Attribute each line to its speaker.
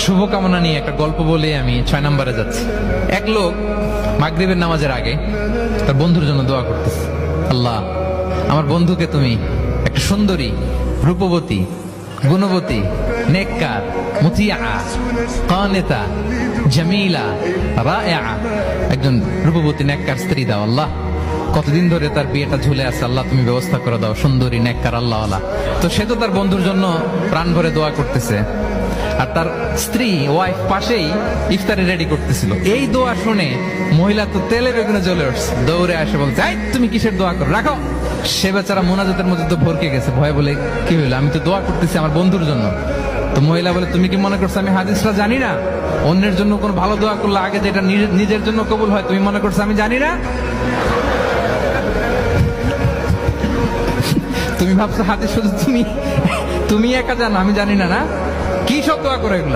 Speaker 1: শুভকামনা নিয়ে একটা গল্প বলে আমি 6 নম্বরে যাচ্ছি। এক লোক মাগরিবের নামাজের আগে তার বন্ধুর জন্য দোয়া করতেছে, আল্লাহ আমার বন্ধুকে তুমি একটা সুন্দরী, রূপবতী, গুণবতী, নেককার, মুতিয়া, কানেতা, জামিলা, রায়া একজন রূপবতী নেককার স্ত্রী দাও আল্লাহ। কতদিন ধরে তার বিয়েটা ঝুলে আছে, আল্লাহ তুমি ব্যবস্থা করে দাও, সুন্দরী নেককার আল্লাহ। তো সে তো তার বন্ধুর জন্য প্রাণ ভরে দোয়া করতেছে, আর তার স্ত্রী ওয়াইফ পাশেই ইফতারি রেডি করতেছিল। এই দোয়া শুনে মহিলা তো তেলে বেগুনে জ্বলে উঠছে, দৌড়ে আসে বলছে, এই তুমি কিসের দোয়া করো, রাখো। সে বেচারা মোনাজাতের মধ্যে তো ভরকে গেছে, ভয় বলে কি হইলো, আমি তো দোয়া করতেছি আমার বন্ধুর জন্য। তো মহিলা বলে, তুমি কি মনে করছো আমি হাদিসটা জানি না? অন্যের জন্য কোনো ভালো দোয়া করলে আগে যেটা নিজের জন্য কবুল হয়, তুমি মনে করছো আমি জানি না? তুমি ভাবছো হাদিস শুধু তুমি একা জানো, আমি জানি না? না, কি সব দোয়া করে এগুলা?